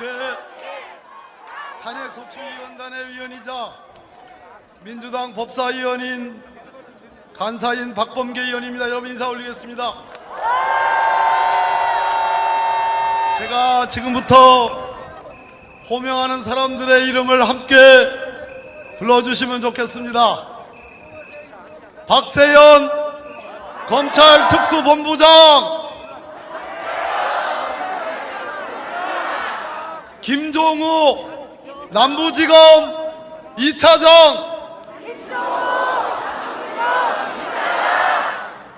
국회 탄핵소추위원단의 위원이자 민주당 법사위원인 간사인 박범계 의원입니다. 여러분 인사 올리겠습니다. 제가 지금부터 호명하는 사람들의 이름을 함께 불러주시면 좋겠습니다. 박세현 검찰 특수본부장, 김종우 남부지검 2차장,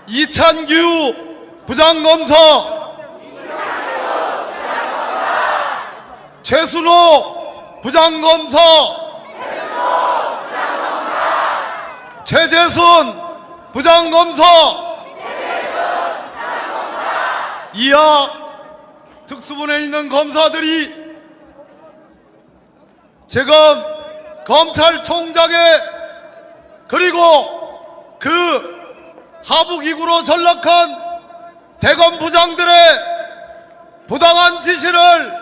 이찬규 부장검사, 최순호 부장검사, 최재순 부장검사, 이하 특수본에 있는 검사들이 지금 검찰총장의 그리고 그 하부기구로 전락한 대검 부장들의 부당한 지시를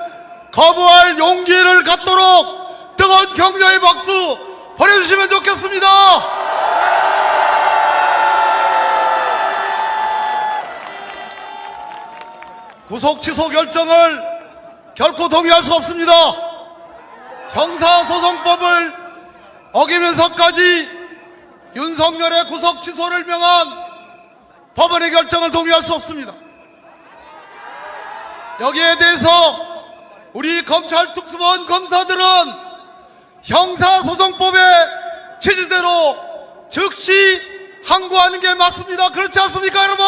거부할 용기를 갖도록 뜨거운 격려의 박수 보내주시면 좋겠습니다. 구속 취소 결정을 결코 동의할 수 없습니다. 형사소송법을 어기면서까지 윤석열의 구속 취소를 명한 법원의 결정을 동의할 수 없습니다. 여기에 대해서 우리 검찰 특수본 검사들은 형사소송법의 취지대로 즉시 항고하는 게 맞습니다. 그렇지 않습니까, 여러분?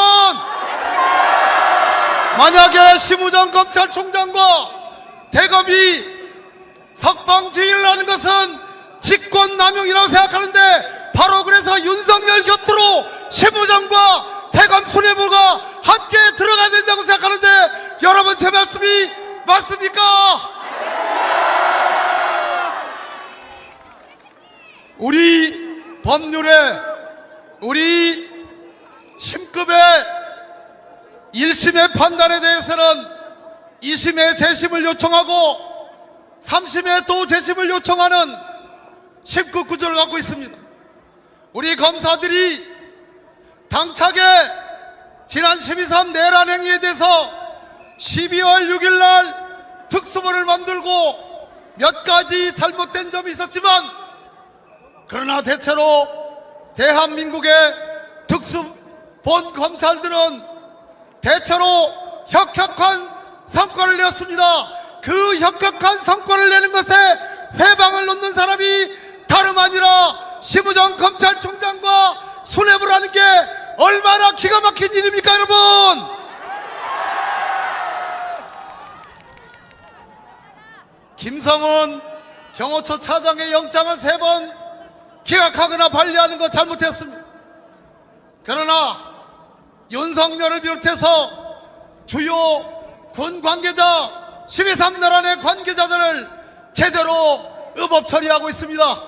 만약에 심우정 검찰총장과 대검이 석방지휘를 하는 것은 직권남용이라고 생각하는데, 바로 그래서 윤석열 곁으로 심우정과 대검 수뇌부가 함께 들어가야 된다고 생각하는데, 여러분 제 말씀이 맞습니까? 우리 법률에 우리 심급의 1심의 판단에 대해서는 2심의 재심을 요청하고 3심의 또 재심을 요청하는 심급 구조를 갖고 있습니다. 우리 검사들이 당차게 지난 12.3 내란 행위에 대해서 12월 6일 날 특수본을 만들고 몇 가지 잘못된 점이 있었지만, 그러나 대체로 대한민국의 특수본 검찰들은 대체로 혁혁한 성과를 내었습니다. 그 혁혁한 성과를 내는 것에 회방을 놓는 사람이 다름 아니라 심우정 검찰총장과 수뇌부라는 게 얼마나 기가 막힌 일입니까, 여러분? 김성은 경호처 차장의 영장을 3번 기각하거나 반려하는 거 잘못했습니다. 그러나 윤석열을 비롯해서 주요 군 관계자 12.3 내란의 관계자들을 제대로 의법 처리하고 있습니다.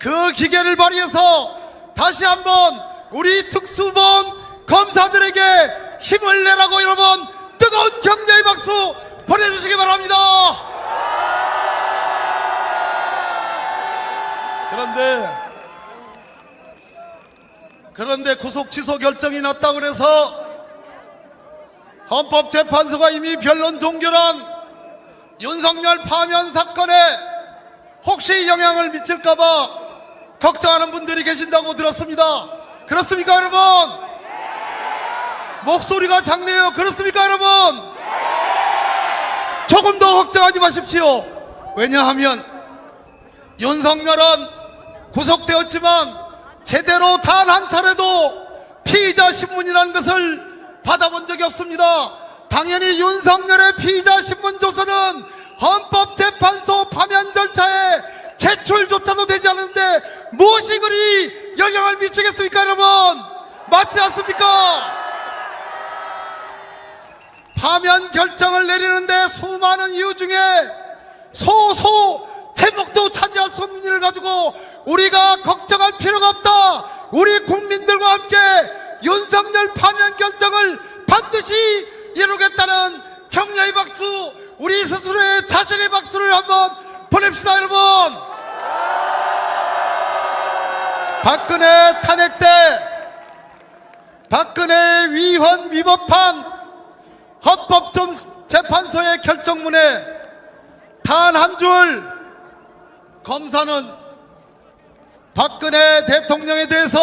그 기계를 발휘해서 다시 한번 우리 특수본 검사들에게 힘을 내라고 여러분 뜨거운 격려의 박수 보내주시기 바랍니다. 그런데 구속 취소 결정이 났다고 그래서 헌법재판소가 이미 변론 종결한 윤석열 파면 사건에 혹시 영향을 미칠까봐 걱정하는 분들이 계신다고 들었습니다. 그렇습니까, 여러분? 목소리가 작네요. 그렇습니까, 여러분? 조금 더 걱정하지 마십시오. 왜냐하면 윤석열은 구속되었지만 제대로 단 한 차례도 피의자 신문이라는 것을 받아본 적이 없습니다. 당연히 윤석열의 피의자 신문 조서는 헌법재판소 파면 절차에 제출조차도 되지 않는데 무엇이 그리 영향을 미치겠습니까, 여러분? 맞지 않습니까? 파면 결정을 내리는데 수많은 이유 중에 제목도 차지할 수 없는 일을 가지고 우리가 걱정할 필요가 없다. 우리 국민들과 함께 윤석열 파면 결정을 반드시 이루겠다는 격려의 박수 우리 스스로의 자신의 박수를 한번 보냅시다. 여러분, 박근혜 탄핵 때 박근혜 위헌 위법한 헌법재판소의 결정문에 단 한 줄, 검사는 박근혜 대통령에 대해서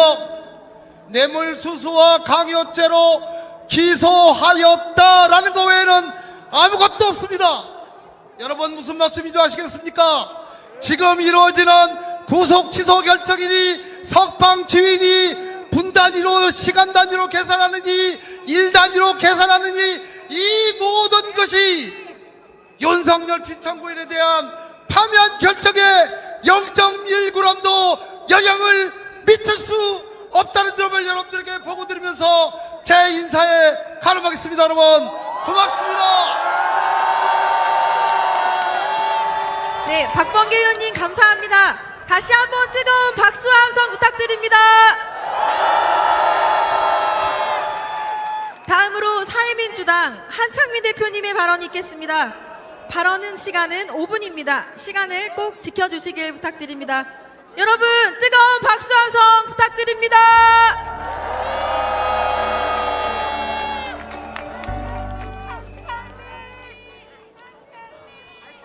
뇌물수수와 강요죄로 기소하였다라는 것 외에는 아무것도 없습니다. 여러분, 무슨 말씀인지 아시겠습니까? 지금 이루어지는 구속 취소 결정이니 석방 지휘니 분 단위로 시간 단위로 계산하느니 일 단위로 계산하느니 이 모든 것이 윤석열 피청구인에 대한 파면 결정에 0.1g도 영향을 미칠 수 없다는 점을 여러분들에게 보고드리면서 제 인사에 가름하겠습니다. 여러분, 고맙습니다. 네, 박범계 의원님 감사합니다. 다시 한번 뜨거운 박수와 함성 부탁드립니다. 다음으로 사회민주당 한창민 대표님의 발언이 있겠습니다. 발언은 시간은 5분입니다. 시간을 꼭 지켜주시길 부탁드립니다. 여러분, 뜨거운 박수 함성 부탁드립니다.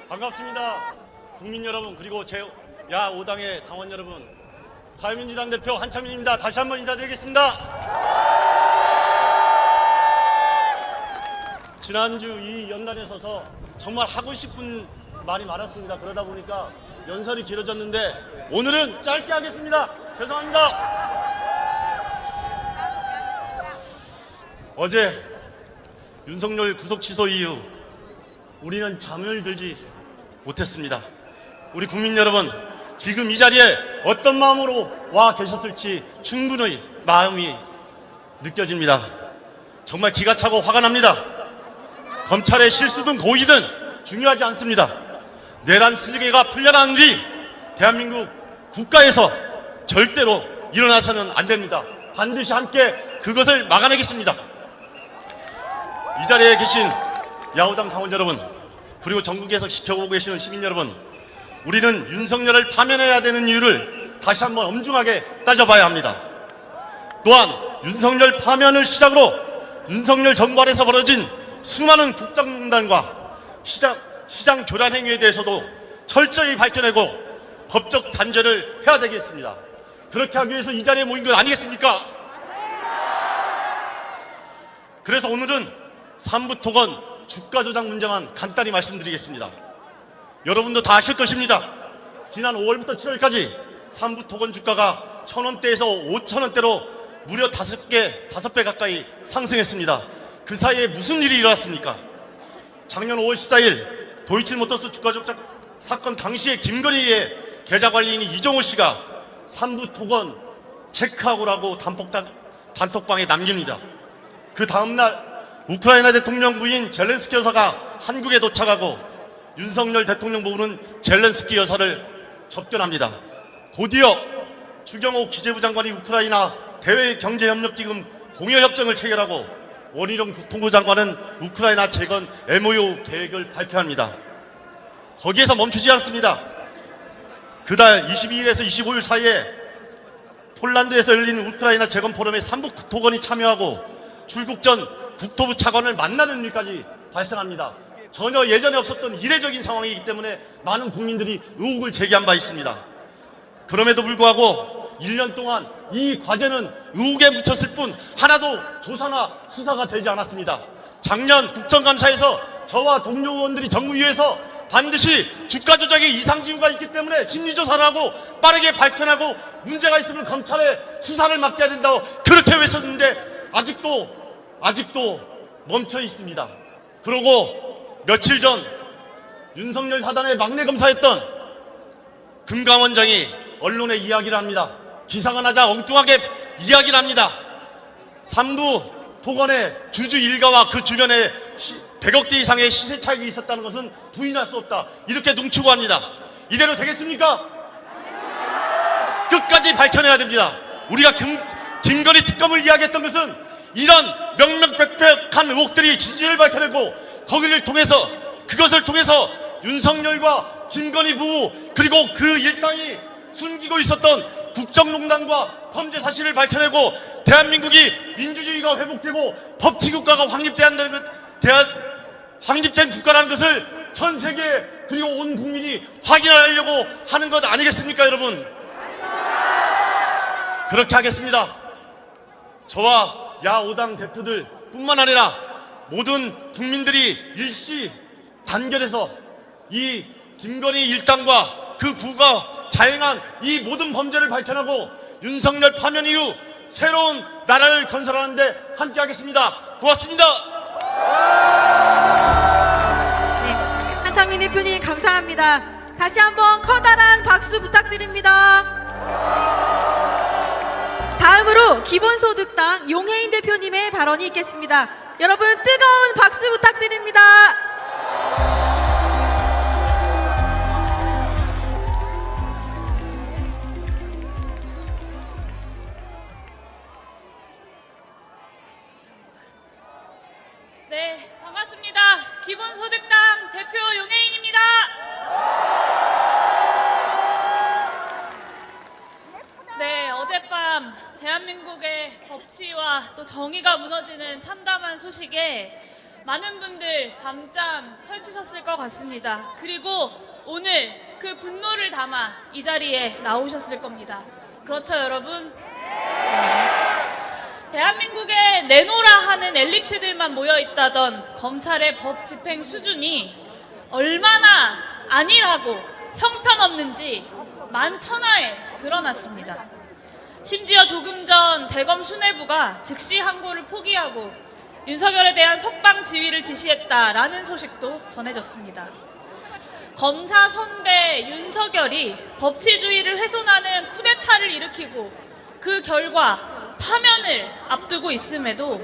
반갑습니다. 국민 여러분, 그리고 제5야 5당의 당원 여러분, 사회민주당 대표 한창민입니다. 다시 한번 인사드리겠습니다. 지난주 이 연단에 서서 정말 하고 싶은 말이 많았습니다. 그러다 보니까 연설이 길어졌는데 오늘은 짧게 하겠습니다. 죄송합니다. 어제 윤석열 구속 취소 이후 우리는 잠을 들지 못했습니다. 우리 국민 여러분, 지금 이 자리에 어떤 마음으로 와 계셨을지 충분히 마음이 느껴집니다. 정말 기가 차고 화가 납니다. 검찰의 실수든 고의든 중요하지 않습니다. 내란 수재가 풀려나는 일이 대한민국 국가에서 절대로 일어나서는 안 됩니다. 반드시 함께 그것을 막아내겠습니다. 이 자리에 계신 야후당 당원 여러분, 그리고 전국에서 지켜보고 계시는 시민 여러분, 우리는 윤석열을 파면해야 되는 이유를 다시 한번 엄중하게 따져봐야 합니다. 또한 윤석열 파면을 시작으로 윤석열 정부 안에서 벌어진 수많은 국정농단과 시장 교란 행위에 대해서도 철저히 밝혀내고 법적 단죄를 해야 되겠습니다. 그렇게 하기 위해서 이 자리에 모인 건 아니겠습니까? 그래서 오늘은 삼부토건 주가 조작 문제만 간단히 말씀드리겠습니다. 여러분도 다 아실 것입니다. 지난 5월부터 7월까지 삼부토건 주가가 1,000원대에서 5,000원대로 무려 5배 가까이 상승했습니다. 그 사이에 무슨 일이 일어났습니까? 작년 5월 14일 도이치모터스 주가 조작 사건 당시에 김건희의 계좌관리인이 이정호 씨가 삼부토건 체크하고라고 단톡방에 남깁니다. 그 다음날 우크라이나 대통령 부인 젤렌스키 여사가 한국에 도착하고 윤석열 대통령 부부는 젤렌스키 여사를 접견합니다. 곧이어 추경호 기재부 장관이 우크라이나 대외경제협력기금 공여협정을 체결하고 원희룡 교통부 장관은 우크라이나 재건 MOU 계획을 발표합니다. 거기에서 멈추지 않습니다. 그달 22일에서 25일 사이에 폴란드에서 열린 우크라이나 재건 포럼에 삼부토건이 참여하고 출국 전 국토부 차관을 만나는 일까지 발생합니다. 전혀 예전에 없었던 이례적인 상황이기 때문에 많은 국민들이 의혹을 제기한 바 있습니다. 그럼에도 불구하고 1년 동안 이 과제는 의혹에 묻혔을 뿐 하나도 조사나 수사가 되지 않았습니다. 작년 국정감사에서 저와 동료 의원들이 정무위에서 반드시 주가 조작에 이상징후가 있기 때문에 심리조사를 하고 빠르게 발견하고 문제가 있으면 검찰에 수사를 맡겨야 된다고 그렇게 외쳤는데 아직도 멈춰 있습니다. 그러고 며칠 전 윤석열 사단의 막내 검사였던 금감원장이 언론에 이야기를 합니다. 기사가 나자 엉뚱하게 이야기를 합니다. 삼부토건의 주주 일가와 그 주변에 100억대 이상의 시세 차익이 있었다는 것은 부인할 수 없다. 이렇게 농축을 합니다. 이대로 되겠습니까? 끝까지 밝혀내야 됩니다. 우리가 김건희 특검을 이야기했던 것은 이런 명명백백한 의혹들이 진실을 밝혀내고 거기를 통해서 그것을 통해서 윤석열과 김건희 부부 그리고 그 일당이 숨기고 있었던 국정농단과 범죄 사실을 밝혀내고 대한민국이 민주주의가 회복되고 법치국가가 확립된 국가라는 것을 전 세계 그리고 온 국민이 확인하려고 하는 것 아니겠습니까, 여러분? 그렇게 하겠습니다. 저와 야5당 대표들 뿐만 아니라 모든 국민들이 일시 단결해서 이 김건희 일당과 그 부가 자행한 이 모든 범죄를 밝혀내고 윤석열 파면 이후 새로운 나라를 건설하는데 함께하겠습니다. 고맙습니다. 네, 한창민 대표님 감사합니다. 다시 한번 커다란 박수 부탁드립니다. 다음으로 기본소득당 용혜인 대표님의 발언이 있겠습니다. 여러분 뜨거운 박수 부탁드립니다. 네, 반갑습니다. 기본소득당 대표 용혜인입니다. 네, 어젯밤 대한민국의 법치와 또 정의가 무너지는 참담한 소식에 많은 분들 밤잠 설치셨을 것 같습니다. 그리고 오늘 그 분노를 담아 이 자리에 나오셨을 겁니다. 그렇죠, 여러분? 대한민국에 내노라 하는 엘리트들만 모여있다던 검찰의 법 집행 수준이 얼마나 안일하고 형편없는지 만천하에 드러났습니다. 심지어 조금 전 대검 수뇌부가 즉시 항고를 포기하고 윤석열에 대한 석방 지휘를 지시했다라는 소식도 전해졌습니다. 검사 선배 윤석열이 법치주의를 훼손하는 쿠데타를 일으키고 그 결과 파면을 앞두고 있음에도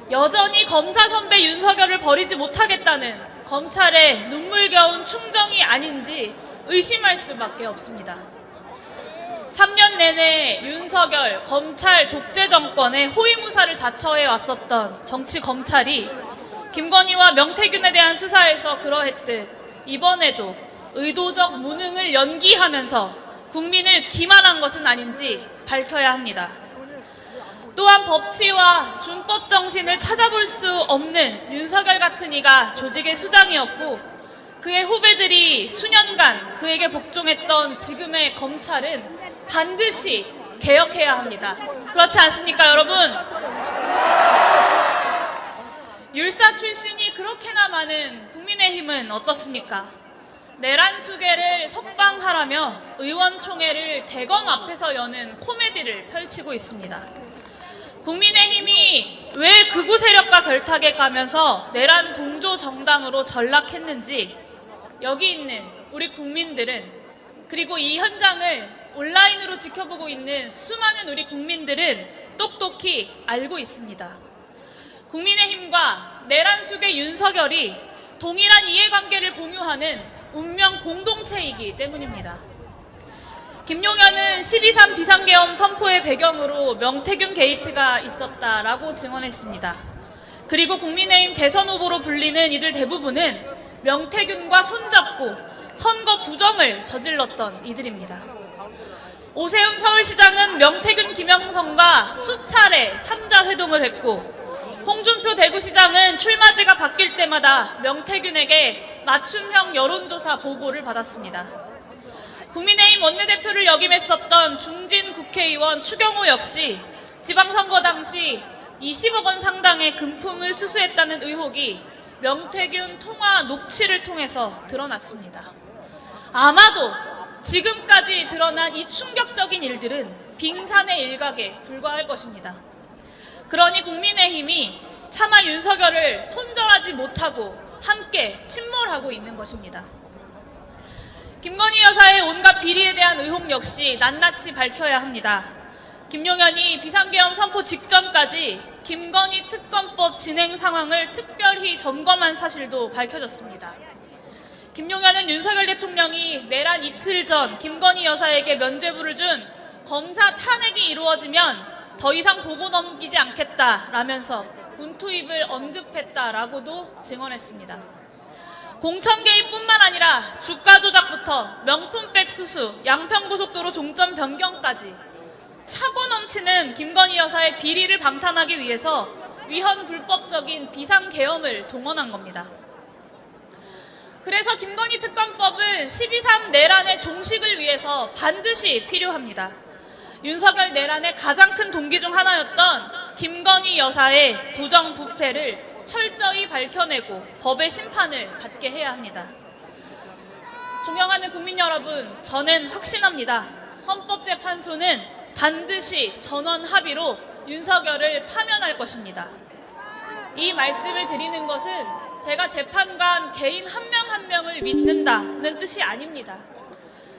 여전히 검사 선배 윤석열을 버리지 못하겠다는 검찰의 눈물겨운 충정이 아닌지 의심할 수밖에 없습니다. 3년 내내 윤석열 검찰 독재 정권의 호위무사를 자처해 왔었던 정치 검찰이 김건희와 명태균에 대한 수사에서 그러했듯 이번에도 의도적 무능을 연기하면서 국민을 기만한 것은 아닌지 밝혀야 합니다. 또한 법치와 준법 정신을 찾아볼 수 없는 윤석열 같은 이가 조직의 수장이었고 그의 후배들이 수년간 그에게 복종했던 지금의 검찰은 반드시 개혁해야 합니다. 그렇지 않습니까, 여러분? 율사 출신이 그렇게나 많은 국민의힘은 어떻습니까? 내란수계를 석방하라며 의원총회를 대검 앞에서 여는 코미디를 펼치고 있습니다. 국민의힘이 왜 극우 세력과 결탁에 가면서 내란 동조 정당으로 전락했는지 여기 있는 우리 국민들은 그리고 이 현장을 온라인으로 지켜보고 있는 수많은 우리 국민들은 똑똑히 알고 있습니다. 국민의힘과 내란수계 윤석열이 동일한 이해관계를 공유하는 운명 공동체이기 때문입니다. 김용현은 12.3 비상계엄 선포의 배경으로 명태균 게이트가 있었다라고 증언했습니다. 그리고 국민의힘 대선 후보로 불리는 이들 대부분은 명태균과 손잡고 선거 부정을 저질렀던 이들입니다. 오세훈 서울시장은 명태균 김영선과 수차례 3자 회동을 했고 홍준표 대구시장은 출마지가 바뀔 때마다 명태균에게 맞춤형 여론조사 보고를 받았습니다. 국민의힘 원내대표를 역임했었던 중진 국회의원 추경호 역시 지방선거 당시 20억 원 상당의 금품을 수수했다는 의혹이 명태균 통화 녹취를 통해서 드러났습니다. 아마도 지금까지 드러난 이 충격적인 일들은 빙산의 일각에 불과할 것입니다. 그러니 국민의힘이 차마 윤석열을 손절하지 못하고 함께 침몰하고 있는 것입니다. 김건희 여사의 온갖 비리에 대한 의혹 역시 낱낱이 밝혀야 합니다. 김용현이 비상계엄 선포 직전까지 김건희 특검법 진행 상황을 특별히 점검한 사실도 밝혀졌습니다. 김용현은 윤석열 대통령이 내란 이틀 전 김건희 여사에게 면죄부를 준 검사 탄핵이 이루어지면 더 이상 보고 넘기지 않겠다라면서 군 투입을 언급했다라고도 증언했습니다. 공천 개입뿐만 아니라 주가 조작부터 명품백 수수, 양평고속도로 종점 변경까지 차고 넘치는 김건희 여사의 비리를 방탄하기 위해서 위헌 불법적인 비상계엄을 동원한 겁니다. 그래서 김건희 특검법은 12.3 내란의 종식을 위해서 반드시 필요합니다. 윤석열 내란의 가장 큰 동기 중 하나였던 김건희 여사의 부정부패를 철저히 밝혀내고 법의 심판을 받게 해야 합니다. 존경하는 국민 여러분, 저는 확신합니다. 헌법재판소는 반드시 전원 합의로 윤석열을 파면할 것입니다. 이 말씀을 드리는 것은 제가 재판관 개인 한 명 한 명을 믿는다는 뜻이 아닙니다.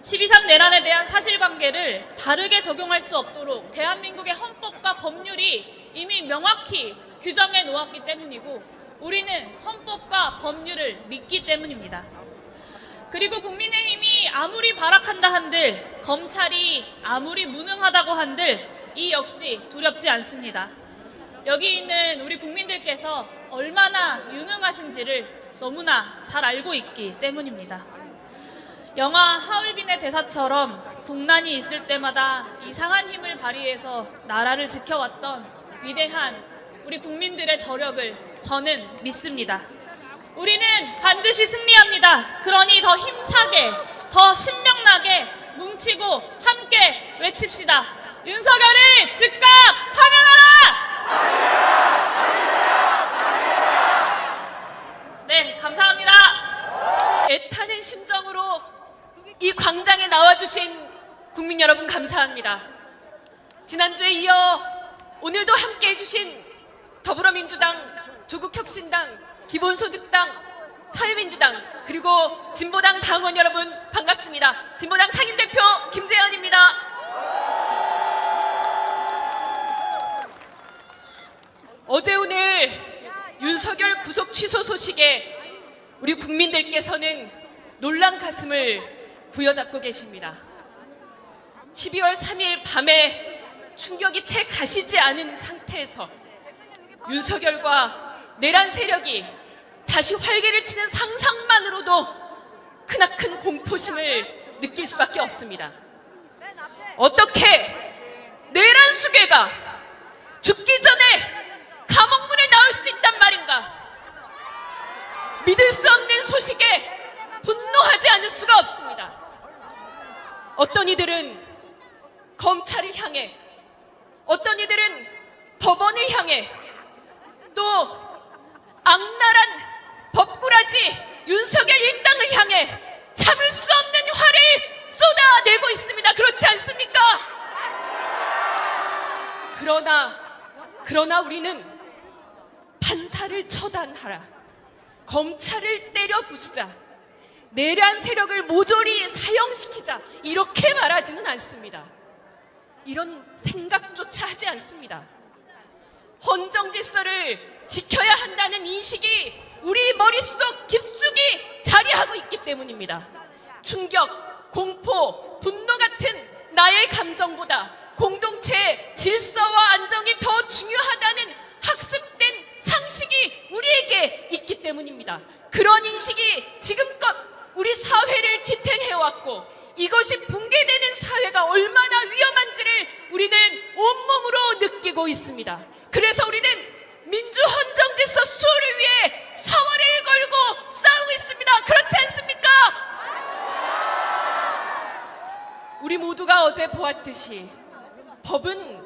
12.3 내란에 대한 사실관계를 다르게 적용할 수 없도록 대한민국의 헌법과 법률이 이미 명확히 규정해 놓았기 때문이고 우리는 헌법과 법률을 믿기 때문입니다. 그리고 국민의힘이 아무리 발악한다 한들, 검찰이 아무리 무능하다고 한들 이 역시 두렵지 않습니다. 여기 있는 우리 국민들께서 얼마나 유능하신지를 너무나 잘 알고 있기 때문입니다. 영화 하얼빈의 대사처럼 국난이 있을 때마다 이상한 힘을 발휘해서 나라를 지켜왔던 위대한 우리 국민들의 저력을 저는 믿습니다. 우리는 반드시 승리합니다. 그러니 더 힘차게, 더 신명나게 뭉치고 함께 외칩시다. 윤석열을 즉각 파면하라! 네, 감사합니다. 애타는 심정으로 이 광장에 나와주신 국민 여러분 감사합니다. 지난주에 이어 오늘도 함께 해주신 더불어민주당, 조국혁신당, 기본소득당, 사회민주당, 그리고 진보당 당원 여러분 반갑습니다. 진보당 상임대표 김재현입니다. 어제 오늘 윤석열 구속 취소 소식에 우리 국민들께서는 놀란 가슴을 부여잡고 계십니다. 12월 3일 밤에 충격이 채 가시지 않은 상태에서 윤석열과 내란 세력이 다시 활개를 치는 상상만으로도 크나큰 공포심을 느낄 수밖에 없습니다. 어떻게 내란 수괴가 죽기 전에 감옥문을 나올 수 있단 말인가? 믿을 수 없는 소식에 분노하지 않을 수가 없습니다. 어떤 이들은 검찰을 향해, 어떤 이들은 법원을 향해, 또 악랄한 법꾸라지 윤석열 일당을 향해 참을 수 없는 화를 쏟아내고 있습니다. 그렇지 않습니까? 그러나 우리는 판사를 처단하라, 검찰을 때려 부수자, 내란 세력을 모조리 사형시키자 이렇게 말하지는 않습니다. 이런 생각조차 하지 않습니다. 헌정 질서를 지켜야 한다는 인식이 우리 머릿속 깊숙이 자리하고 있기 때문입니다. 충격, 공포, 분노 같은 나의 감정보다 공동체의 질서와 안정이 더 중요하다는 학습된 상식이 우리에게 있기 때문입니다. 그런 인식이 지금껏 우리 사회를 지탱해왔고 이것이 붕괴되는 사회가 얼마나 위험한지를 우리는 온몸으로 느끼고 있습니다. 그래서 우리는 민주헌정질서 수호를 위해 사활을 걸고 싸우고 있습니다. 그렇지 않습니까? 우리 모두가 어제 보았듯이 법은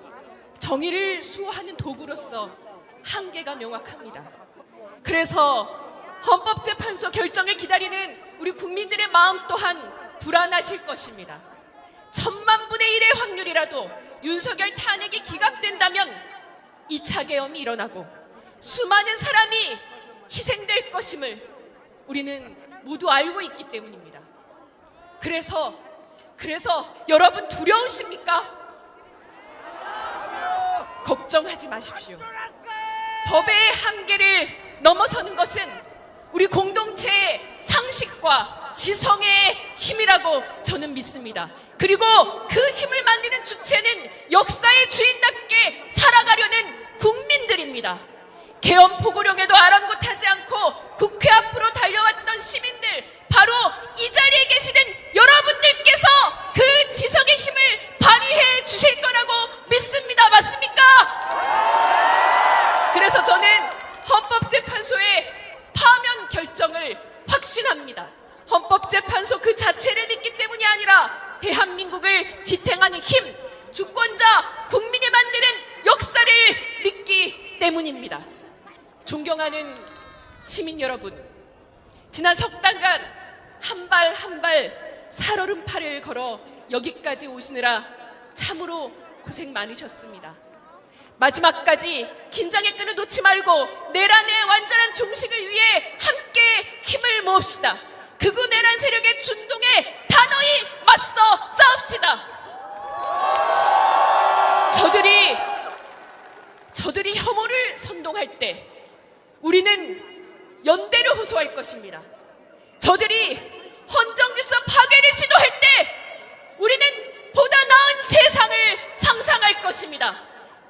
정의를 수호하는 도구로서 한계가 명확합니다. 그래서 헌법재판소 결정을 기다리는 우리 국민들의 마음 또한 불안하실 것입니다. 1000만분의 1의 확률이라도 윤석열 탄핵이 기각된다면 2차 계엄이 일어나고 수많은 사람이 희생될 것임을 우리는 모두 알고 있기 때문입니다. 그래서 여러분 두려우십니까? 걱정하지 마십시오. 법의 한계를 넘어서는 것은 우리 공동체의 상식과 지성의 힘이라고 저는 믿습니다. 그리고 그 힘을 만드는 주체는 역사의 주인답게 살아가려는 국민들입니다. 계엄 포고령에도 아랑곳하지 않고 국회 앞으로 달려왔던 시민들 결정을 확신합니다. 헌법재판소 그 자체를 믿기 때문이 아니라 대한민국을 지탱하는 힘, 주권자, 국민이 만드는 역사를 믿기 때문입니다. 존경하는 시민 여러분, 지난 석 달간 한 발 한 발 살얼음팔을 걸어 여기까지 오시느라 참으로 고생 많으셨습니다. 마지막까지 긴장의 끈을 놓지 말고 내란의 완전한 종식을 위해 함께 힘을 모읍시다. 극우 내란 세력의 준동에 단호히 맞서 싸웁시다. 저들이 혐오를 선동할 때 우리는 연대를 호소할 것입니다. 저들이 헌정질서 파괴를 시도할 때 우리는 보다 나은 세상을 상상할 것입니다.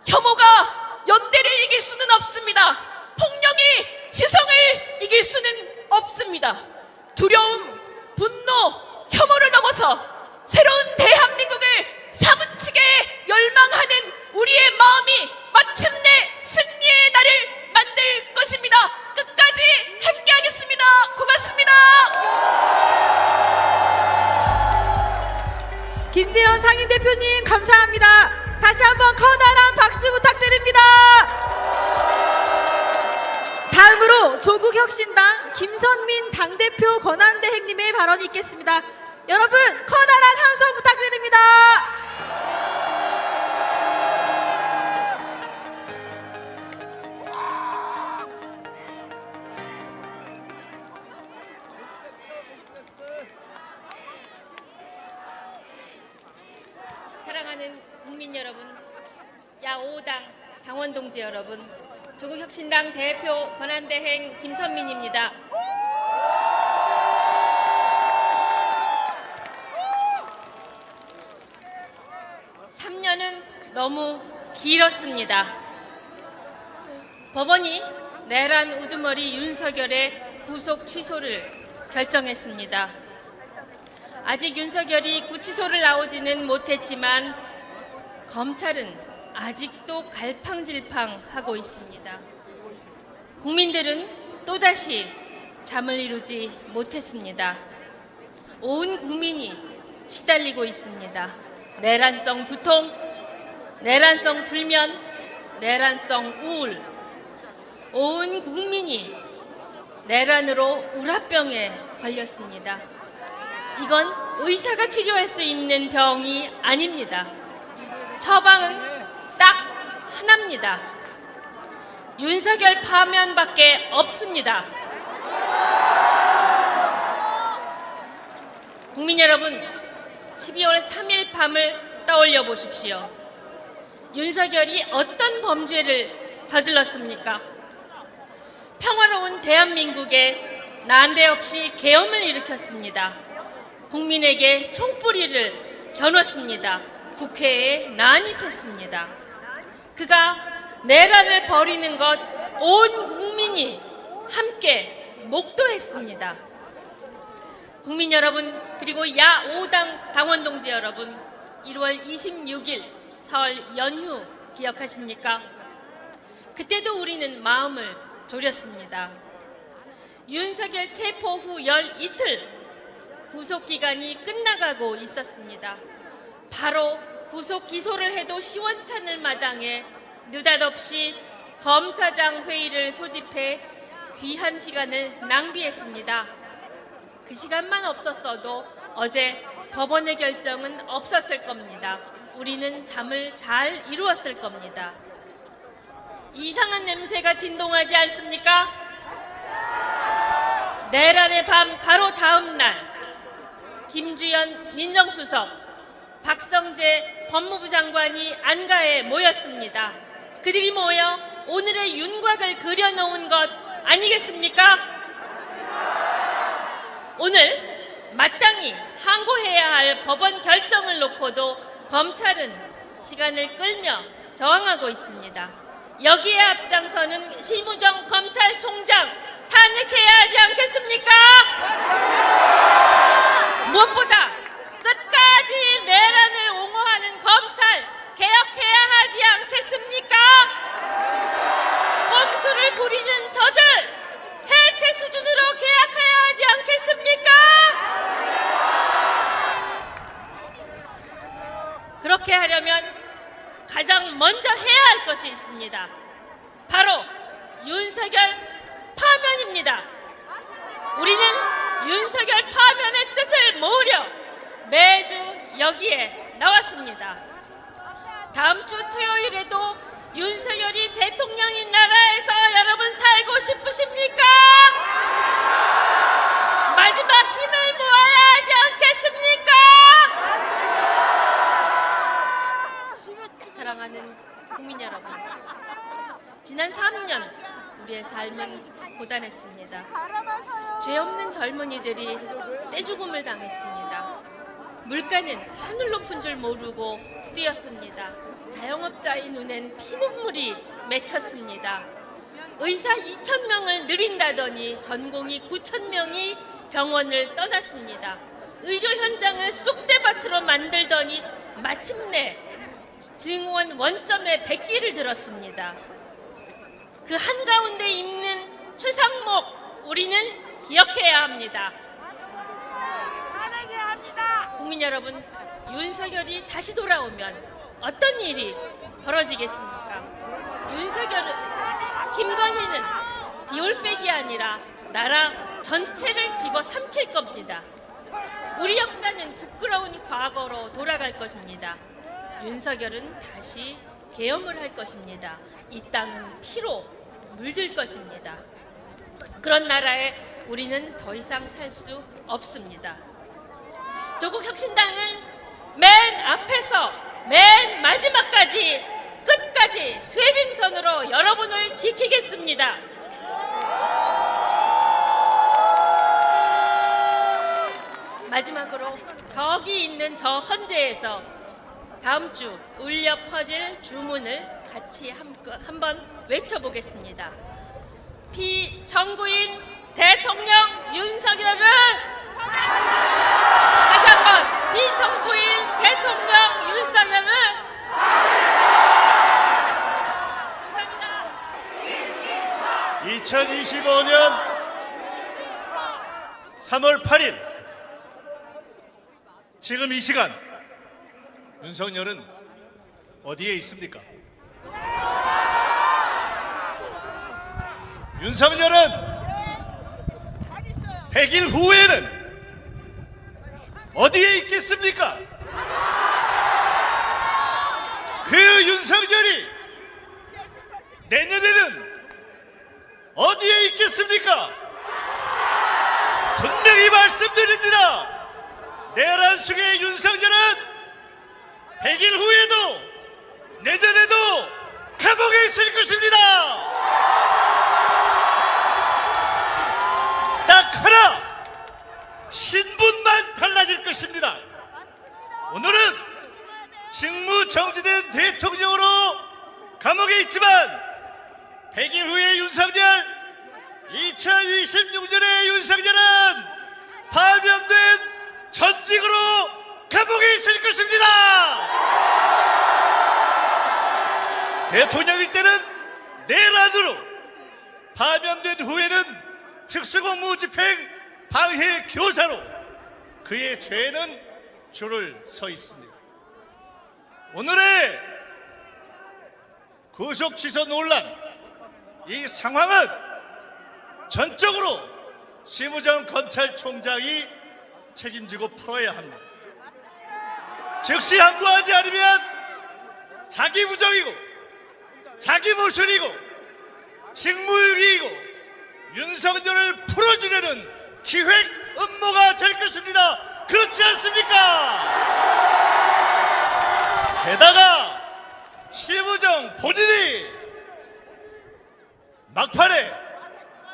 혐오가 연대를 이길 수는 없습니다. 폭력이 지성을 이길 수는 없습니다. 두려움, 분노, 혐오를 넘어서 새로운 대한민국을 사무치게 열망하는 우리의 마음이 마침내 승리의 날을 만들 것입니다. 끝까지 함께하겠습니다. 고맙습니다. 김재현 상임대표님 감사합니다. 다시 한번 커다란 박수 부탁드립니다. 다음으로 조국혁신당 김선민 당대표 권한대행님의 발언이 있겠습니다. 여러분 커다란 함성 부탁드립니다. 사랑하는 국민 여러분, 야5당 당원 동지 여러분, 조국혁신당 대표 권한대행 김선민입니다. (3년은) 너무 길었습니다. 법원이 내란 우두머리 윤석열의 구속 취소를 결정했습니다. 아직 윤석열이 구치소를 나오지는 못했지만 검찰은 아직도 갈팡질팡하고 있습니다. 국민들은 또다시 잠을 이루지 못했습니다. 온 국민이 시달리고 있습니다. 내란성 두통, 내란성 불면, 내란성 우울. 온 국민이 내란으로 우라병에 걸렸습니다. 이건 의사가 치료할 수 있는 병이 아닙니다. 처방은 딱 하나입니다. 윤석열 파면밖에 없습니다. 국민 여러분, 12월 3일 밤을 떠올려 보십시오. 윤석열이 어떤 범죄를 저질렀습니까? 평화로운 대한민국에 난데없이 계엄을 일으켰습니다. 국민에게 총뿌리를 겨눴습니다. 국회에 난입했습니다. 그가 내란을 벌이는 것 온 국민이 함께 목도했습니다. 국민 여러분, 그리고 야5당 당원 동지 여러분, 1월 26일 설 연휴 기억하십니까? 그때도 우리는 마음을 졸였습니다. 윤석열 체포 후 열 이틀 구속기간이 끝나가고 있었습니다. 바로 구속 기소를 해도 시원찮을 마당에 느닷없이 검사장 회의를 소집해 귀한 시간을 낭비했습니다. 그 시간만 없었어도 어제 법원의 결정은 없었을 겁니다. 우리는 잠을 잘 이루었을 겁니다. 이상한 냄새가 진동하지 않습니까? 내란의 밤 바로 다음 날 김주현 민정수석, 박성재 법무부 장관이 안가에 모였습니다. 그들이 모여 오늘의 윤곽을 그려놓은 것 아니겠습니까? 오늘 마땅히 항고해야 할 법원 결정을 놓고도 검찰은 시간을 끌며 저항하고 있습니다. 여기에 앞장서는 심우정 검찰총장 탄핵해야 하지 않겠습니까? 무엇보다 끝까지 내란을 옹호하는 검찰 개혁해야 하지 않겠습니까? 꼼수를 부리는 저들 해체 수준으로 개혁 가장 먼저 해야 할 것이 있습니다. 바로 윤석열 파면입니다. 우리는 윤석열 파면의 뜻을 모으려 매주 여기에 나왔습니다. 다음 주 토요일에도 윤석열이 대통령인 나라에서 여러분 살고 싶으십니까? 마지막 힘을 모아야 하지 않겠습니까? 사랑하는 국민 여러분, 지난 3년 우리의 삶은 고단했습니다. 죄 없는 젊은이들이 떼죽음을 당했습니다. 물가는 하늘 높은 줄 모르고 뛰었습니다. 자영업자의 눈엔 피눈물이 맺혔습니다. 의사 2,000명을 늘린다더니 전공의 9,000명이 병원을 떠났습니다. 의료 현장을 쑥대밭으로 만들더니 마침내 증원 원점에 백기를 들었습니다. 그 한가운데 있는 최상목 우리는 기억해야 합니다. 국민 여러분, 윤석열이 다시 돌아오면 어떤 일이 벌어지겠습니까? 김건희는 비올백이 아니라 나라 전체를 집어삼킬 겁니다. 우리 역사는 부끄러운 과거로 돌아갈 것입니다. 윤석열은 다시 계엄을 할 것입니다. 이 땅은 피로 물들 것입니다. 그런 나라에 우리는 더 이상 살 수 없습니다. 조국혁신당은 맨 앞에서 맨 마지막까지 끝까지 쇄빙선으로 여러분을 지키겠습니다. 마지막으로 저기 있는 저 헌재에서 다음 주 울려 퍼질 주문을 같이 한번 외쳐보겠습니다. 비정부인 대통령 윤석열은 다시 한번 비정부인 대통령 윤석열은 감사합니다. 2025년 3월 8일 지금 이 시간 윤석열은 어디에 있습니까? 윤석열은 100일 후에는 어디에 있겠습니까? 그 윤석열이 내년에는 어디에 있겠습니까? 분명히 말씀드립니다. 내란 속의 윤석열은 100일 후에도 내년에도 감옥에 있을 것입니다. 딱 하나 신분만 달라질 것입니다. 오늘은 직무정지된 대통령으로 감옥에 있지만 100일 후의 윤석열, 2026년의 윤석열은 파면된 전직으로 감옥에 있을 것입니다. 대통령일 때는 내란으로, 파면된 후에는 특수공무 집행 방해 교사로 그의 죄는 줄을 서 있습니다. 오늘의 구속 취소 논란, 이 상황은 전적으로 심우정 검찰총장이 책임지고 풀어야 합니다. 즉시 항고하지 않으면 자기 부정이고 자기 모순이고 직무유기이고 윤석열을 풀어주려는 기획 음모가 될 것입니다. 그렇지 않습니까? 게다가 심우정 본인이 막판에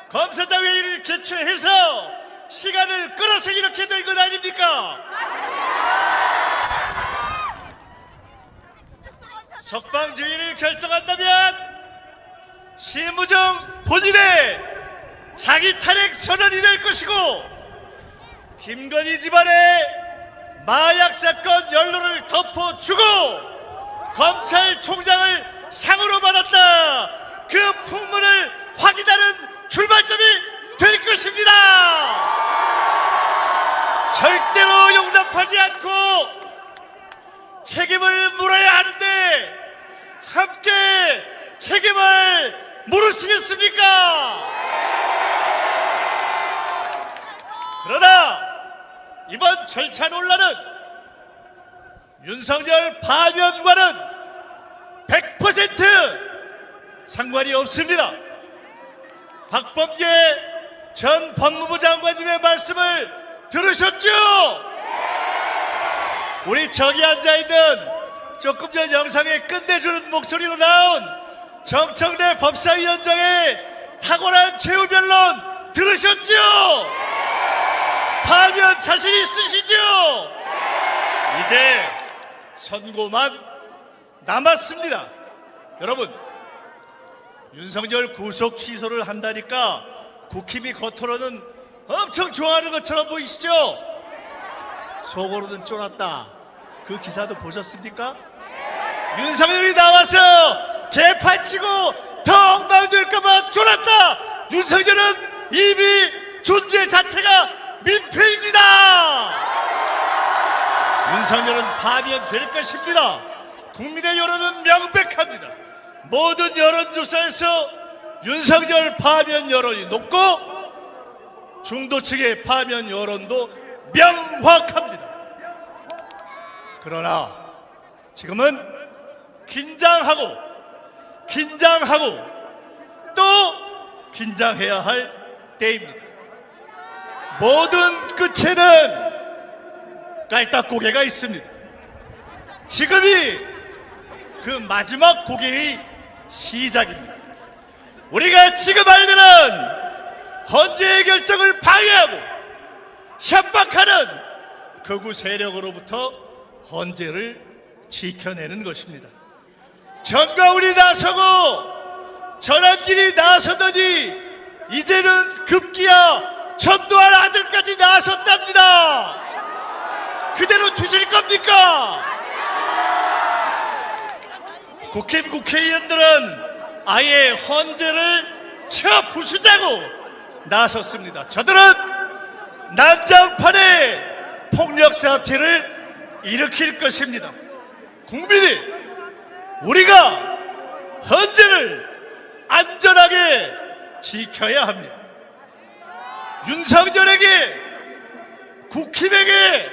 검사장 회의를 개최해서 시간을 끌어서 이렇게 된 것 아닙니까? 석방주의를 결정한다면 심우정 본인의 자기 탄핵 선언이 될 것이고, 김건희 집안의 마약 사건 연루를 덮어주고 검찰총장을 상으로 받았다, 그 풍문을 확인하는 출발점이 될 것입니다. 절대로 용납하지 않고 책임을 물어야 하는데 함께 책임을 물으시겠습니까? 그러나 이번 절차 논란은 윤석열 파면과는 100% 상관이 없습니다. 박범계 전 법무부 장관님의 말씀을 들으셨죠? 우리 저기 앉아있는 조금 전 영상에 끝내주는 목소리로 나온 정청래 법사위원장의 탁월한 최후 변론 들으셨죠? 파면 자신 있으시죠? 이제 선고만 남았습니다. 여러분, 윤석열 구속 취소를 한다니까 국힘이 겉으로는 엄청 좋아하는 것처럼 보이시죠? 속으로는 쫄았다. 그 기사도 보셨습니까? 윤석열이 나와서 개판치고 더 엉망될까봐 쫄았다. 윤석열은 이미 존재 자체가 민폐입니다. 윤석열은 파면될 것입니다. 국민의 여론은 명백합니다. 모든 여론조사에서 윤석열 파면 여론이 높고 중도 측의 파면 여론도 명확합니다. 그러나 지금은 긴장하고 또 긴장해야 할 때입니다. 모든 끝에는 깔딱고개가 있습니다. 지금이 그 마지막 고개의 시작입니다. 우리가 지금 할 때는 헌재의 결정을 방해하고 협박하는 극우 세력으로부터 헌재를 지켜내는 것입니다. 전가울이 나서고 전한길이 나서더니 이제는 급기야 전두환 아들까지 나섰답니다. 그대로 두실 겁니까? 국회의원들은 아예 헌재를 쳐 부수자고 나섰습니다. 저들은 난장판에 폭력 사태를 일으킬 것입니다. 국민이 우리가 헌재를 안전하게 지켜야 합니다. 윤석열에게, 국힘에게,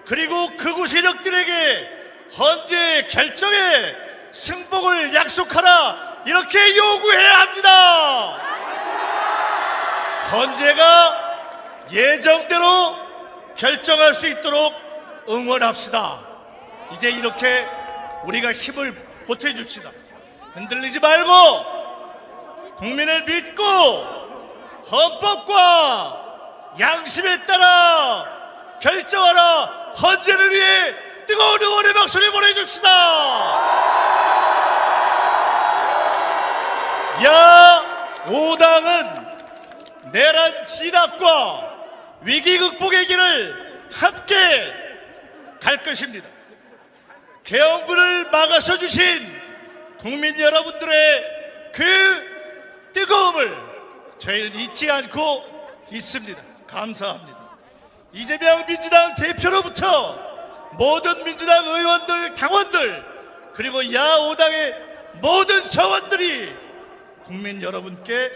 그리고 극우 세력들에게 헌재 결정에 승복을 약속하라, 이렇게 요구해야 합니다. 헌재가 예정대로 결정할 수 있도록 응원합시다. 이제 이렇게 우리가 힘을 보태줍시다. 흔들리지 말고 국민을 믿고 헌법과 양심에 따라 결정하라. 헌재를 위해 뜨거운 응원의 박수를 보내줍시다. 야5당은 내란 진압과 위기 극복의 길을 함께 갈 것입니다. 계엄군을 막아서 주신 국민 여러분들의 그 뜨거움을 저희는 잊지 않고 있습니다. 감사합니다. 이재명 민주당 대표로부터 모든 민주당 의원들, 당원들, 그리고 야5당의 모든 서원들이 국민 여러분께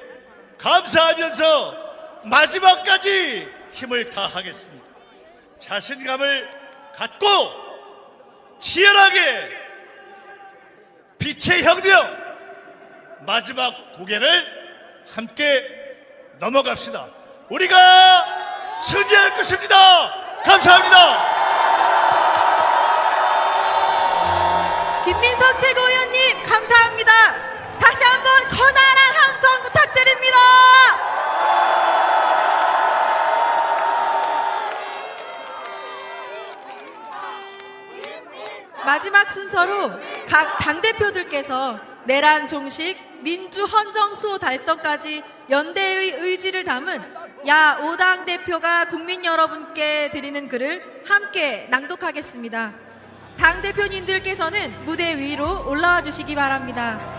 감사하면서 마지막까지 힘을 다하겠습니다. 자신감을 갖고 치열하게 빛의 혁명 마지막 고개를 함께 넘어갑시다. 우리가 승리할 것입니다. 감사합니다. 김민석 최고위원님 감사합니다. 다시 한번 커다란 함성 부탁드립니다. 마지막 순서로 각 당대표들께서 내란 종식, 민주 헌정 수호 달성까지 연대의 의지를 담은 야5당 대표가 국민 여러분께 드리는 글을 함께 낭독하겠습니다. 당 대표님들께서는 무대 위로 올라와 주시기 바랍니다.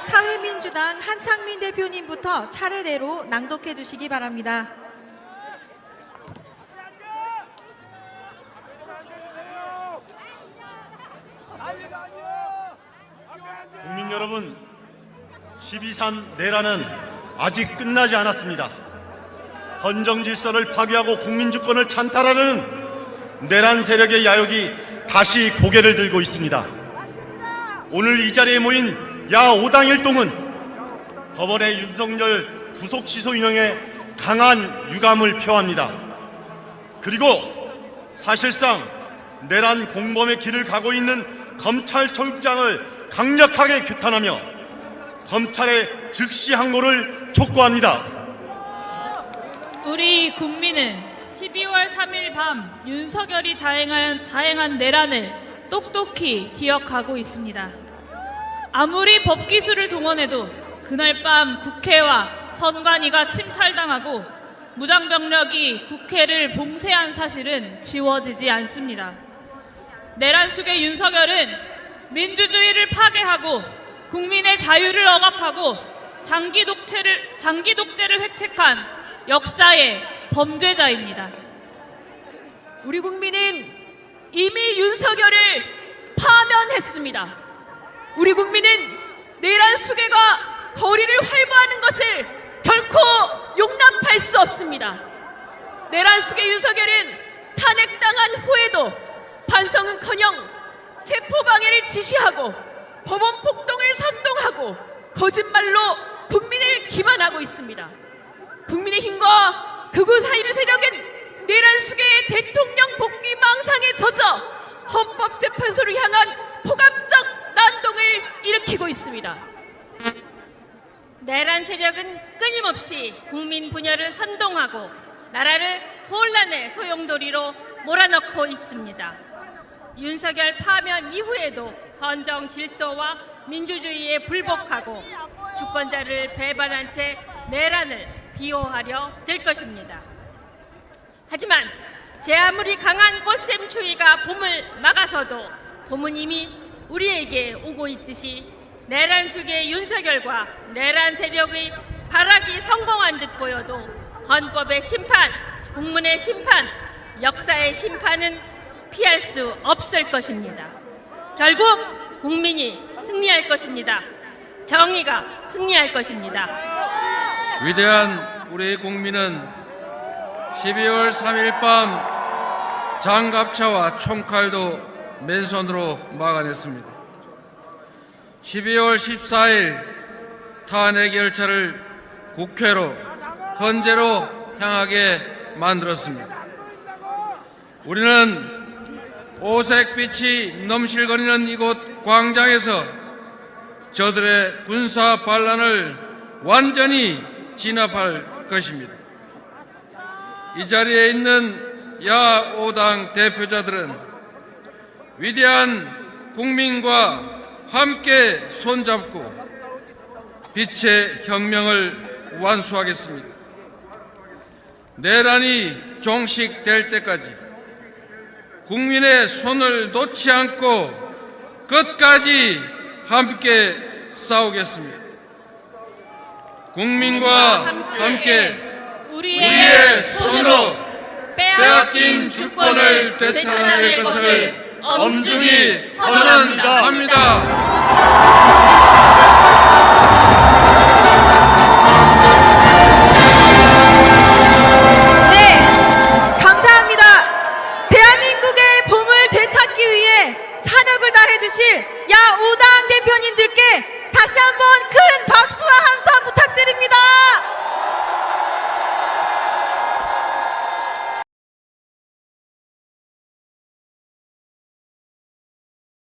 사회민주당 한창민 대표님부터 차례대로 낭독해 주시기 바랍니다. 국민 여러분, 12.3 내란은 아직 끝나지 않았습니다. 헌정 질서를 파괴하고 국민 주권을 찬탈하려는 내란 세력의 야욕이 다시 고개를 들고 있습니다. 오늘 이 자리에 모인 야5당 일동은 법원의 윤석열 구속 취소 인용에 강한 유감을 표합니다. 그리고 사실상 내란 공범의 길을 가고 있는 검찰총장을 강력하게 규탄하며 검찰의 즉시 항고를 촉구합니다. 우리 국민은 12월 3일 밤 윤석열이 자행한 내란을 똑똑히 기억하고 있습니다. 아무리 법기술을 동원해도 그날 밤 국회와 선관위가 침탈당하고 무장병력이 국회를 봉쇄한 사실은 지워지지 않습니다. 내란 속의 윤석열은 민주주의를 파괴하고 국민의 자유를 억압하고 장기 독재를 획책한 역사의 범죄자입니다. 우리 국민은 이미 윤석열을 파면했습니다. 우리 국민은 내란 수괴가 거리를 활보하는 것을 결코 용납할 수 없습니다. 내란 수괴 윤석열은 탄핵당한 후에도 반성은커녕 체포방해를 지시하고 법원 폭동을 선동하고 거짓말로 국민을 기만하고 있습니다. 국민의힘과 극우 사이비 세력은 내란 수괴의 대통령 복귀 망상에 젖어 헌법재판소를 향한 포괄적 난동을 일으키고 있습니다. 내란 세력은 끊임없이 국민 분열을 선동하고 나라를 혼란의 소용돌이로 몰아넣고 있습니다. 윤석열 파면 이후에도 헌정 질서와 민주주의에 불복하고 주권자를 배반한 채 내란을 비호하려 될 것입니다. 하지만 제 아무리 강한 꽃샘 추위가 봄을 막아서도 봄은 이미 우리에게 오고 있듯이 내란 수괴 윤석열과 내란 세력의 발악이 성공한 듯 보여도 헌법의 심판, 국민의 심판, 역사의 심판은 피할 수 없을 것입니다. 결국 국민이 승리할 것입니다. 정의가 승리할 것입니다. 위대한 우리 국민은 12월 3일 밤 장갑차와 총칼도 맨손으로 막아냈습니다. 12월 14일 탄핵 열차를 국회로 헌재로 향하게 만들었습니다. 우리는 오색빛이 넘실거리는 이곳 광장에서 저들의 군사 반란을 완전히 진압할 것입니다. 이 자리에 있는 야5당 대표자들은 위대한 국민과 함께 손잡고 빛의 혁명을 완수하겠습니다. 내란이 종식될 때까지 국민의 손을 놓지 않고 끝까지 함께 싸우겠습니다. 국민과 함께 우리의 손으로 빼앗긴 주권을 되찾아낼 것을 엄중히 선언합니다.